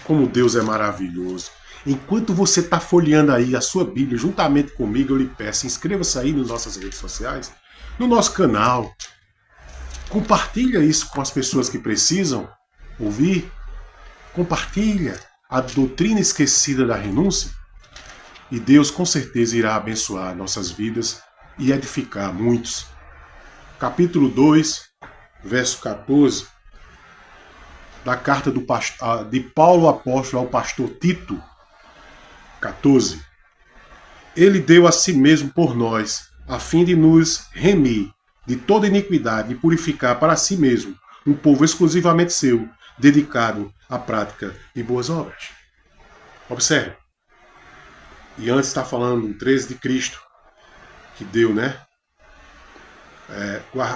Como Deus é maravilhoso. Enquanto você está folheando aí a sua Bíblia, juntamente comigo, eu lhe peço, inscreva-se aí nas nossas redes sociais, no nosso canal. Compartilha isso com as pessoas que precisam ouvir. Compartilha a doutrina esquecida da renúncia. E Deus com certeza irá abençoar nossas vidas e edificar muitos. Capítulo 2, verso 14. Da carta de Paulo apóstolo ao pastor Tito, 14. Ele deu a si mesmo por nós, a fim de nos remir de toda iniquidade e purificar para si mesmo um povo exclusivamente seu, dedicado à prática de boas obras. Observe. E antes está falando um 13 de Cristo, que deu, né?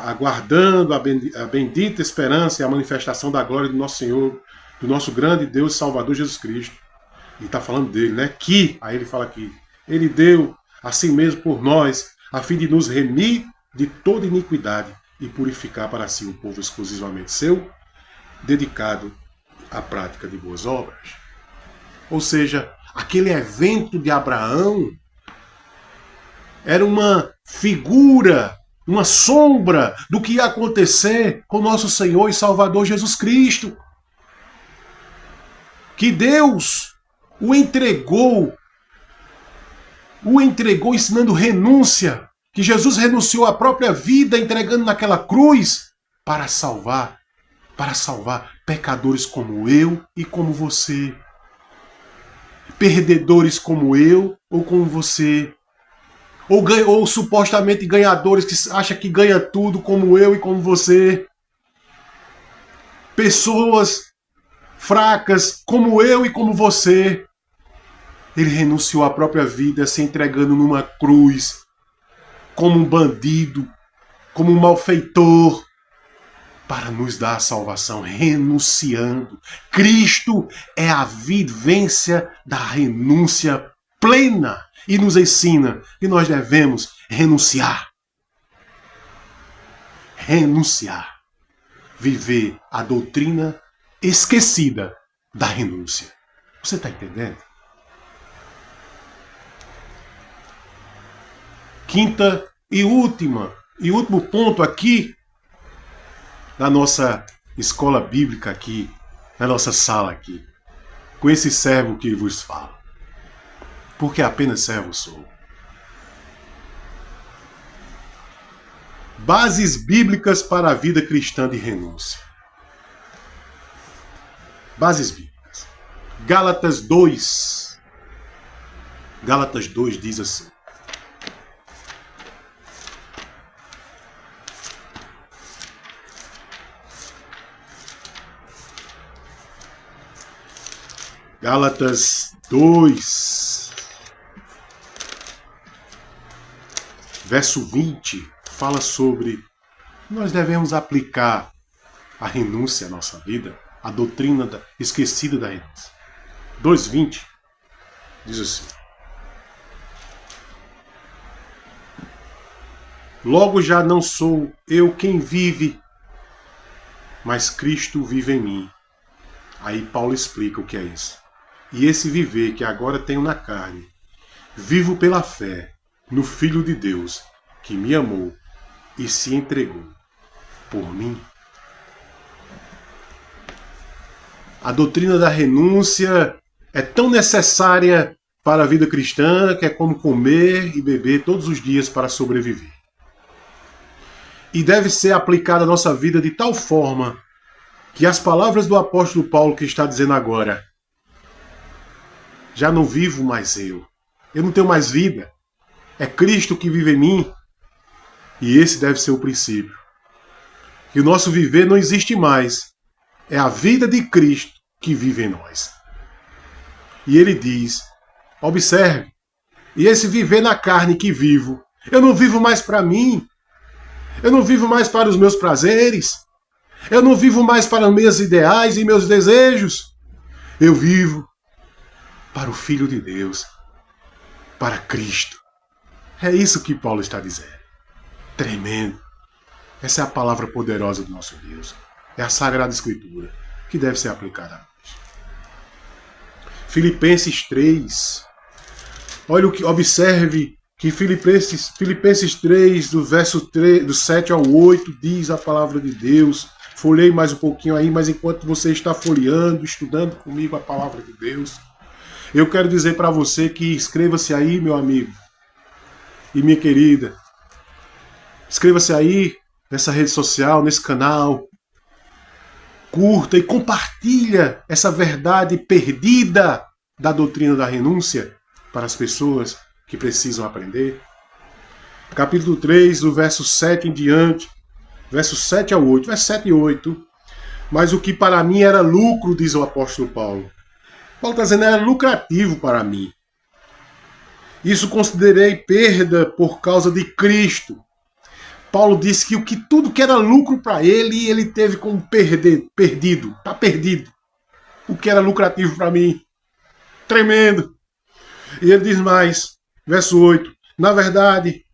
Aguardando a bendita esperança e a manifestação da glória do nosso Senhor, do nosso grande Deus e Salvador Jesus Cristo. E está falando dele, né? Aí ele fala aqui, ele deu a si mesmo por nós, a fim de nos remir de toda iniquidade e purificar para si um povo exclusivamente seu, dedicado à prática de boas obras. Ou seja, aquele evento de Abraão era uma figura, uma sombra do que ia acontecer com nosso Senhor e Salvador Jesus Cristo. Que Deus o entregou ensinando renúncia, que Jesus renunciou à própria vida entregando naquela cruz para salvar pecadores como eu e como você, perdedores como eu ou como você, ou supostamente ganhadores que acham que ganha tudo como eu e como você, pessoas fracas como eu e como você. Ele renunciou à própria vida, se entregando numa cruz, como um bandido, como um malfeitor, para nos dar a salvação, renunciando. Cristo é a vivência da renúncia plena e nos ensina que nós devemos renunciar. Renunciar. Viver a doutrina esquecida da renúncia. Você está entendendo? Quinta e último ponto aqui na nossa escola bíblica aqui, na nossa sala aqui, com esse servo que vos fala. Porque apenas servo sou. Bases bíblicas para a vida cristã de renúncia. Bases bíblicas. Gálatas 2. Gálatas 2 diz assim: Gálatas 2, verso 20, fala sobre nós devemos aplicar a renúncia à nossa vida, a doutrina esquecida da renúncia. 2,20 diz assim: logo já não sou eu quem vive, mas Cristo vive em mim. Aí Paulo explica o que é isso. E esse viver que agora tenho na carne, vivo pela fé no Filho de Deus, que me amou e se entregou por mim. A doutrina da renúncia é tão necessária para a vida cristã que é como comer e beber todos os dias para sobreviver. E deve ser aplicada à nossa vida de tal forma que as palavras do apóstolo Paulo que está dizendo agora: já não vivo mais eu não tenho mais vida, é Cristo que vive em mim. E esse deve ser o princípio. Que o nosso viver não existe mais, é a vida de Cristo que vive em nós. E ele diz, observe, e esse viver na carne que vivo, eu não vivo mais para mim, eu não vivo mais para os meus prazeres, eu não vivo mais para os meus ideais e meus desejos, eu vivo para o Filho de Deus, para Cristo. É isso que Paulo está dizendo. Tremendo. Essa é a palavra poderosa do nosso Deus. É a Sagrada Escritura que deve ser aplicada a nós. Filipenses 3. Olha o que, observe que Filipenses 3, do verso 3, do 7 ao 8, diz a palavra de Deus. Folhei mais um pouquinho aí, mas enquanto você está folheando, estudando comigo a palavra de Deus, eu quero dizer para você que inscreva-se aí, meu amigo e minha querida. Inscreva-se aí nessa rede social, nesse canal. Curta e compartilha essa verdade perdida da doutrina da renúncia para as pessoas que precisam aprender. Capítulo 3, do verso 7 em diante, verso 7 ao 8, verso 7 e 8. Mas o que para mim era lucro, diz o apóstolo Paulo. Paulo está dizendo, era lucrativo para mim. Isso considerei perda por causa de Cristo. Paulo disse que tudo que era lucro para ele, ele teve como perdido. Está perdido. O que era lucrativo para mim. Tremendo. E ele diz mais, verso 8. Na verdade,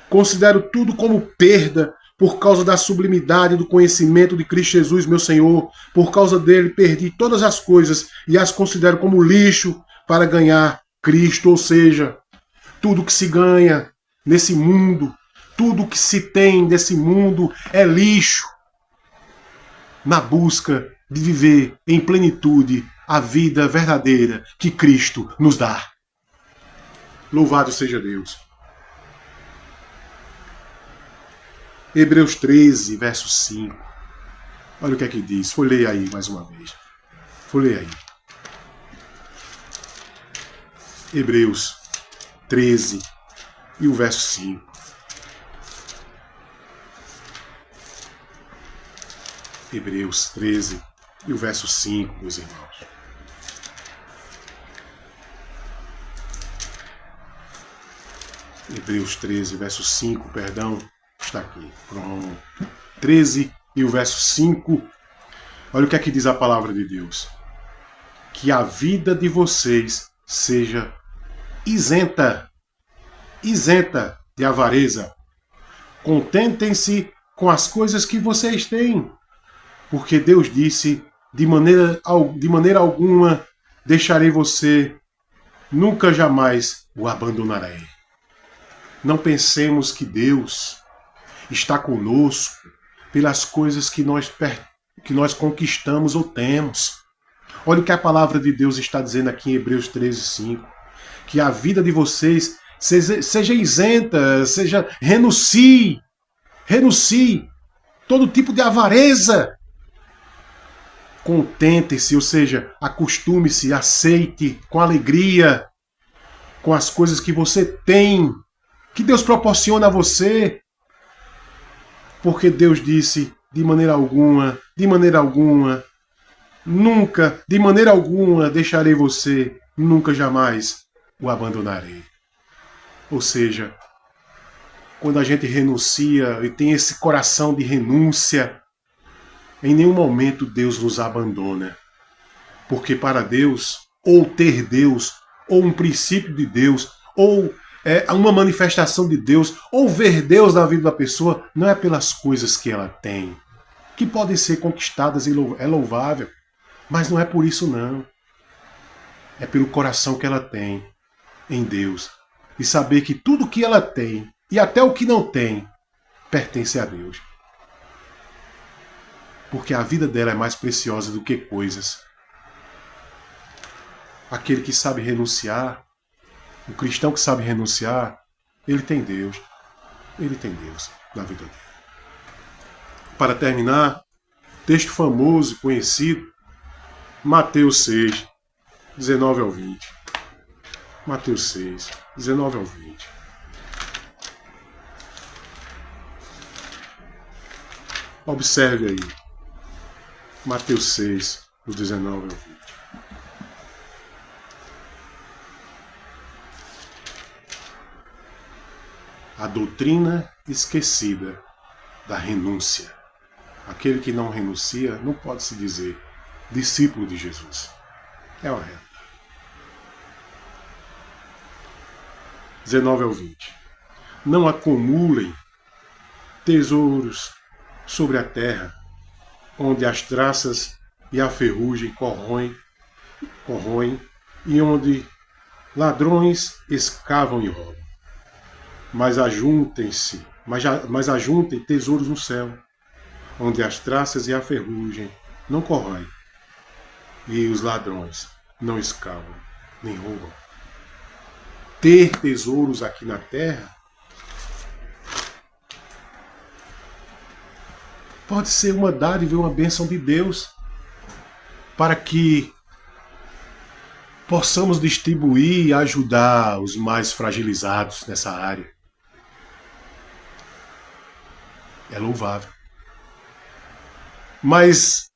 considero tudo como perda por causa da sublimidade do conhecimento de Cristo Jesus, meu Senhor, por causa dele perdi todas as coisas e as considero como lixo para ganhar Cristo, ou seja, tudo que se ganha nesse mundo, tudo que se tem nesse mundo é lixo na busca de viver em plenitude a vida verdadeira que Cristo nos dá. Louvado seja Deus. Hebreus 13, verso 5. Olha o que é que diz. Folheia aí mais uma vez. Folheia aí. Hebreus 13 e o verso 5. Hebreus 13 e o verso 5, meus irmãos. Hebreus 13, verso 5, perdão, está aqui. Pronto. 13 e o verso 5. Olha o que é que diz a palavra de Deus. Que a vida de vocês seja isenta de avareza. Contentem-se com as coisas que vocês têm. Porque Deus disse, de maneira alguma deixarei você, nunca jamais o abandonarei. Não pensemos que Deus está conosco pelas coisas que nós conquistamos ou temos. Olha o que a palavra de Deus está dizendo aqui em Hebreus 13, 5. Que a vida de vocês seja isenta, renuncie todo tipo de avareza. Contente-se, ou seja, acostume-se, aceite com alegria com as coisas que você tem, que Deus proporciona a você. Porque Deus disse, de maneira alguma, nunca, de maneira alguma deixarei você, nunca jamais o abandonarei. Ou seja, quando a gente renuncia e tem esse coração de renúncia, em nenhum momento Deus nos abandona. Porque para Deus, ou ter Deus, ou um princípio de Deus, ou uma manifestação de Deus, ou ver Deus na vida da pessoa, não é pelas coisas que ela tem, que podem ser conquistadas e é louvável, mas não é por isso não. É pelo coração que ela tem em Deus. E saber que tudo que ela tem, e até o que não tem, pertence a Deus. Porque a vida dela é mais preciosa do que coisas. Aquele que sabe renunciar, o cristão que sabe renunciar, ele tem Deus. Ele tem Deus na vida dele. Para terminar, texto famoso, conhecido, Mateus 6, 19 ao 20. Mateus 6, 19 ao 20. Observe aí. Mateus 6, do 19 ao 20. A doutrina esquecida da renúncia. Aquele que não renuncia não pode se dizer discípulo de Jesus. É uma regra. 19 ao 20. Não acumulem tesouros sobre a terra, onde as traças e a ferrugem corroem, e onde ladrões escavam e roubam. Mas ajuntem tesouros no céu, onde as traças e a ferrugem não corroem, e os ladrões não escavam nem roubam. Ter tesouros aqui na terra pode ser uma dádiva e uma bênção de Deus para que possamos distribuir e ajudar os mais fragilizados nessa área. É louvável. Mas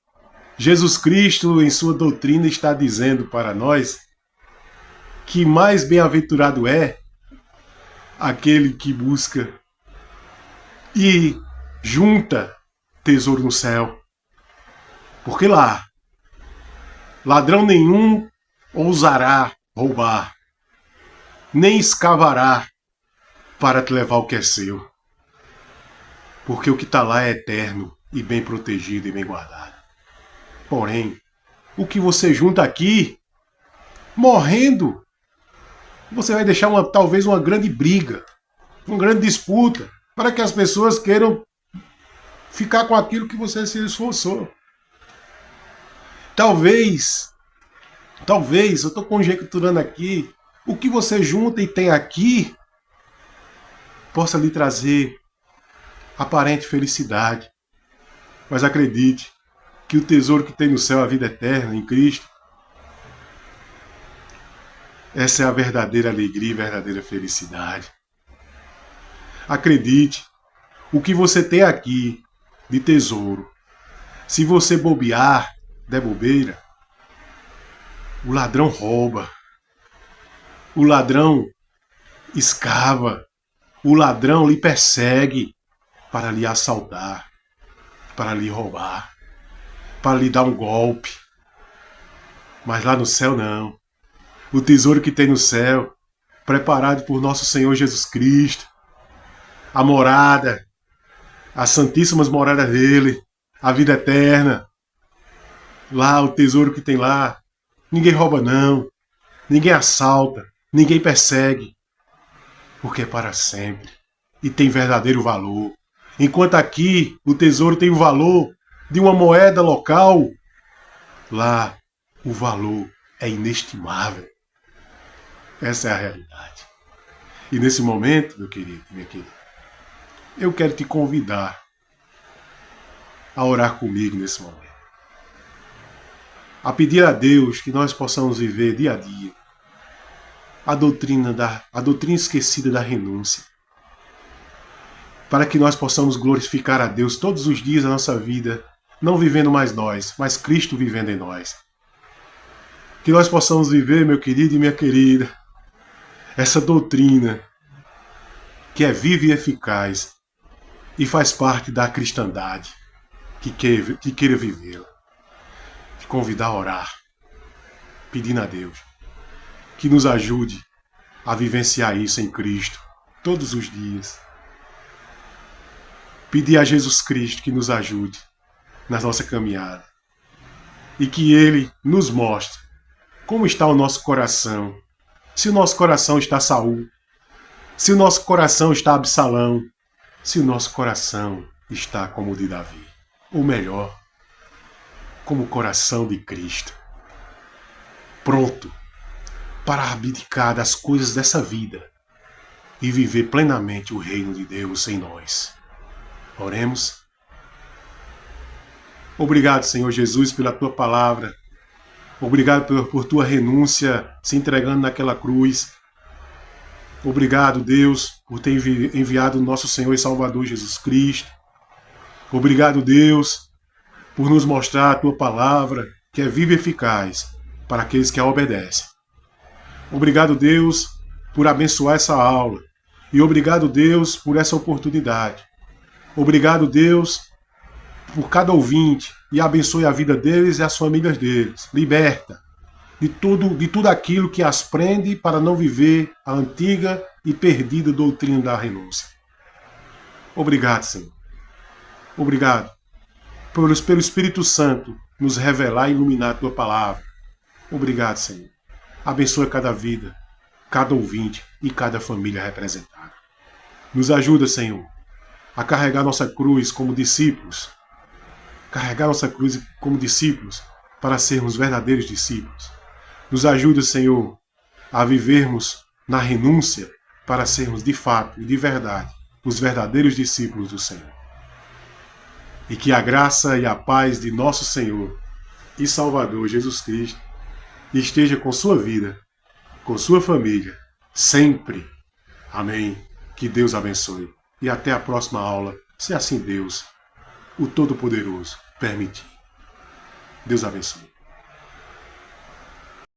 Jesus Cristo, em sua doutrina, está dizendo para nós que mais bem-aventurado é aquele que busca e junta tesouro no céu. Porque lá, ladrão nenhum ousará roubar, nem escavará para te levar o que é seu. porque o que está lá é eterno e bem protegido e bem guardado. Porém, o que você junta aqui, morrendo, você vai deixar talvez uma grande briga, uma grande disputa, para que as pessoas queiram ficar com aquilo que você se esforçou. Talvez, eu estou conjecturando aqui, o que você junta e tem aqui possa lhe trazer aparente felicidade. Mas acredite que o tesouro que tem no céu, a vida eterna em Cristo, essa é a verdadeira alegria e verdadeira felicidade. Acredite, o que você tem aqui de tesouro, se você bobear, der bobeira, o ladrão rouba, o ladrão escava, o ladrão lhe persegue para lhe assaltar, para lhe roubar, para lhe dar um golpe. Mas lá no céu não. O tesouro que tem no céu, preparado por nosso Senhor Jesus Cristo, a morada, as santíssimas moradas dele, a vida eterna. Lá, o tesouro que tem lá, ninguém rouba não, ninguém assalta, ninguém persegue, porque é para sempre e tem verdadeiro valor. Enquanto aqui o tesouro tem o valor de uma moeda local, lá o valor é inestimável. Essa é a realidade. E nesse momento, meu querido e minha querida, eu quero te convidar a orar comigo nesse momento. A pedir a Deus que nós possamos viver dia a dia a doutrina esquecida da renúncia, para que nós possamos glorificar a Deus todos os dias da nossa vida, não vivendo mais nós, mas Cristo vivendo em nós. Que nós possamos viver, meu querido e minha querida, essa doutrina que é viva e eficaz e faz parte da cristandade que queira vivê-la. Te convidar a orar, pedindo a Deus que nos ajude a vivenciar isso em Cristo todos os dias. Pedir a Jesus Cristo que nos ajude na nossa caminhada e que Ele nos mostre como está o nosso coração. Se o nosso coração está Saul, se o nosso coração está Absalão, se o nosso coração está como o de Davi, ou melhor, como o coração de Cristo, pronto para abdicar das coisas dessa vida e viver plenamente o reino de Deus em nós. Oremos. Obrigado, Senhor Jesus, pela Tua palavra. Obrigado por Tua renúncia se entregando naquela cruz. Obrigado, Deus, por ter enviado o nosso Senhor e Salvador Jesus Cristo. Obrigado, Deus, por nos mostrar a Tua palavra, que é viva e eficaz para aqueles que a obedecem. Obrigado, Deus, por abençoar essa aula. E obrigado, Deus, por essa oportunidade. Obrigado, Deus, por cada ouvinte. E abençoe a vida deles e as famílias deles. Liberta de tudo aquilo que as prende para não viver a antiga e perdida doutrina da renúncia. Obrigado, Senhor. Obrigado pelo Espírito Santo nos revelar e iluminar a Tua palavra. Obrigado, Senhor. Abençoa cada vida, cada ouvinte e cada família representada. Nos ajuda, Senhor, a carregar nossa cruz como discípulos. Carregar nossa cruz como discípulos para sermos verdadeiros discípulos. Nos ajuda, Senhor, a vivermos na renúncia para sermos de fato e de verdade os verdadeiros discípulos do Senhor. E que a graça e a paz de nosso Senhor e Salvador Jesus Cristo esteja com sua vida, com sua família, sempre. Amém. Que Deus abençoe. E até a próxima aula, se assim Deus, o Todo-Poderoso, permitir. Deus abençoe.